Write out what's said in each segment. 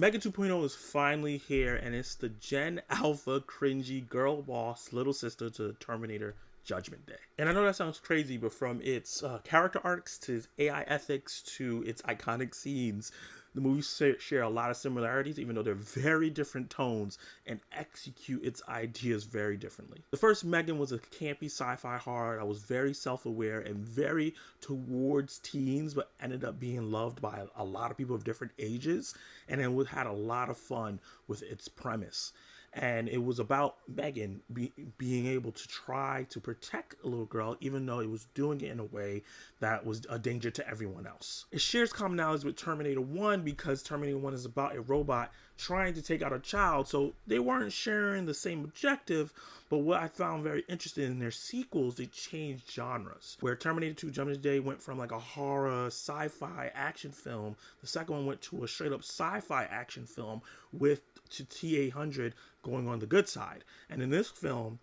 M3GAN 2.0 is finally here, and it's the Gen Alpha cringy girl boss little sister to Terminator Judgment Day. And I know that sounds crazy, but from its character arcs to its AI ethics to its iconic scenes, the movies share a lot of similarities, even though they're very different tones and execute its ideas very differently. The first M3GAN was a campy sci-fi horror that was very self-aware and very towards teens, but ended up being loved by a lot of people of different ages, and it had a lot of fun with its premise. And it was about M3GAN being able to try to protect a little girl, even though it was doing it in a way that was a danger to everyone else. It shares commonalities with Terminator 1 because Terminator 1 is about a robot trying to take out a child, so they weren't sharing the same objective. But what I found very interesting in their sequels, they changed genres. Where Terminator 2 Judgment Day went from like a horror sci-fi action film, the second one went to a straight up sci-fi action film with T-800 going on the good side. And in this film,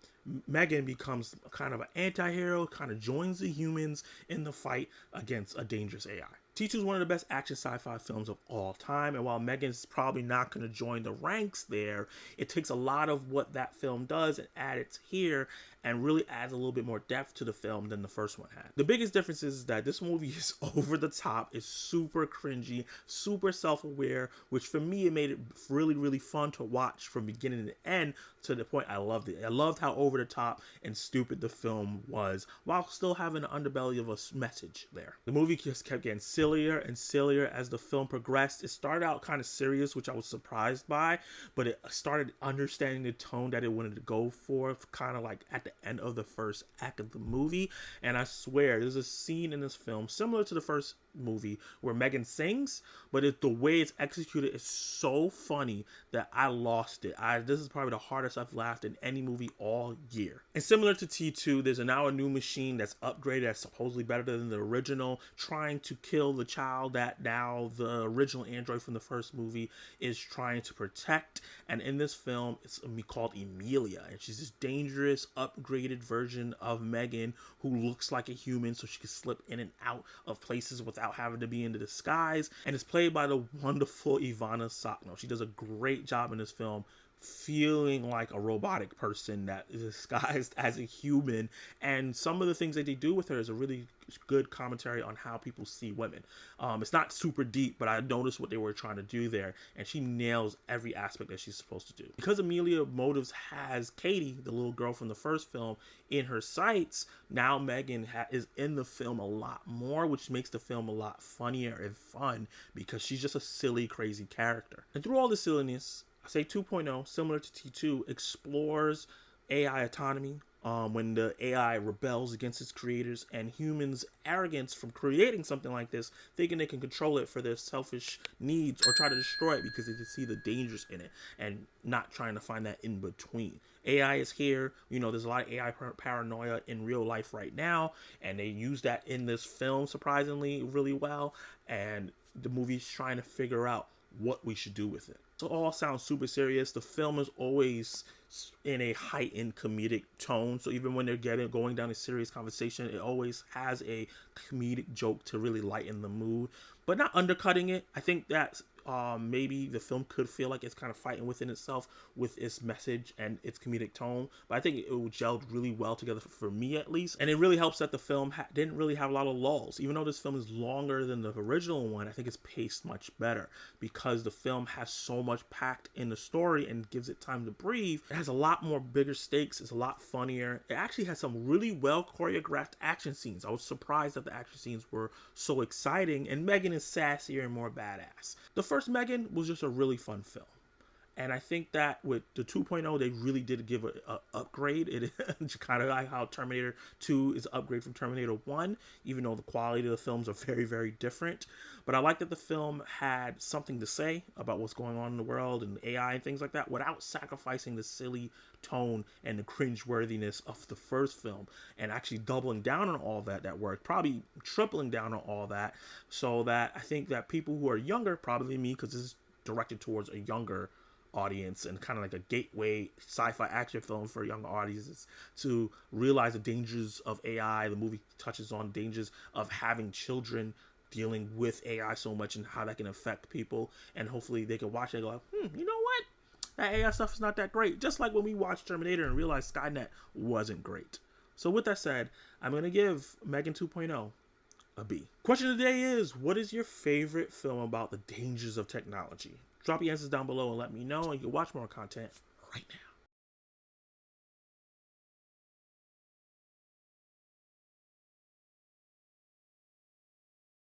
M3GAN becomes kind of an anti-hero, kind of joins the humans in the fight against a dangerous AI. T2 is one of the best action sci-fi films of all time, and while M3GAN is probably not going to join the ranks there, it takes a lot of what that film does and adds it here, and really adds a little bit more depth to the film than the first one had. The biggest difference is that this movie is over the top, it's super cringy, super self-aware, which for me, it made it really, really fun to watch from beginning to end, to the point I loved it. I loved how over the top and stupid the film was, while still having an underbelly of a message there. The movie just kept getting sillier and sillier as the film progressed. It started out kind of serious, which I was surprised by, but it started understanding the tone that it wanted to go for, kind of like at the end of the first act of the movie. And I swear, there's a scene in this film similar to the first movie where M3GAN sings, but the way it's executed is so funny that I lost it. This is probably the hardest I've laughed in any movie all year. And similar to T2, there's now a new machine that's upgraded, that's supposedly better than the original, trying to kill the child that now the original android from the first movie is trying to protect. And in this film, it's called Emilia, and she's this dangerous upgraded version of M3GAN who looks like a human, so she can slip in and out of places without having to be in the disguise. And it's played by the wonderful Ivanna Sakhno. She does a great job in this film, feeling like a robotic person that is disguised as a human. And some of the things that they do with her is a really good commentary on how people see women. It's not super deep, but I noticed what they were trying to do there, and she nails every aspect that she's supposed to do. Because Emilia Motives has Katie, the little girl from the first film, in her sights, now M3GAN is in the film a lot more, which makes the film a lot funnier and fun because she's just a silly, crazy character. And through all the silliness, I say 2.0, similar to T2, explores AI autonomy, when the AI rebels against its creators, and humans' arrogance from creating something like this, thinking they can control it for their selfish needs or try to destroy it because they see the dangers in it, and not trying to find that in between. AI is here. You know, there's a lot of AI paranoia in real life right now, and they use that in this film surprisingly really well, and the movie's trying to figure out what we should do with it. So it all sounds super serious. The film is always in a heightened comedic tone, so even when they're going down a serious conversation, it always has a comedic joke to really lighten the mood, but not undercutting it. I think that maybe the film could feel like it's kind of fighting within itself with its message and its comedic tone, but I think it gelled really well together for me at least. And it really helps that the film didn't really have a lot of lulls. Even though this film is longer than the original one, I think it's paced much better because the film has so much packed in the story and gives it time to breathe. It has a lot more bigger stakes. It's a lot funnier. It actually has some really well choreographed action scenes. I was surprised that the action scenes were so exciting, and M3GAN is sassier and more badass. The first M3GAN was just a really fun film, and I think that with the 2.0 they really did give a upgrade. It kind of like how Terminator 2 is an upgrade from Terminator 1, even though the quality of the films are very, very different. But I like that the film had something to say about what's going on in the world and AI and things like that, without sacrificing the silly tone and the cringe-worthiness of the first film, and actually doubling down on all that worked, probably tripling down on all that, so that I think that people who are younger, probably me, because this is directed towards a younger audience and kind of like a gateway sci-fi action film for younger audiences, to realize the dangers of AI. The movie touches on dangers of having children dealing with AI so much and how that can affect people. And hopefully they can watch it and go, you know what? That AI stuff is not that great. Just like when we watched Terminator and realized Skynet wasn't great. So with that said, I'm going to give M3GAN 2.0 a B. Question of the day is, what is your favorite film about the dangers of technology? Drop your answers down below and let me know, and you can watch more content right now.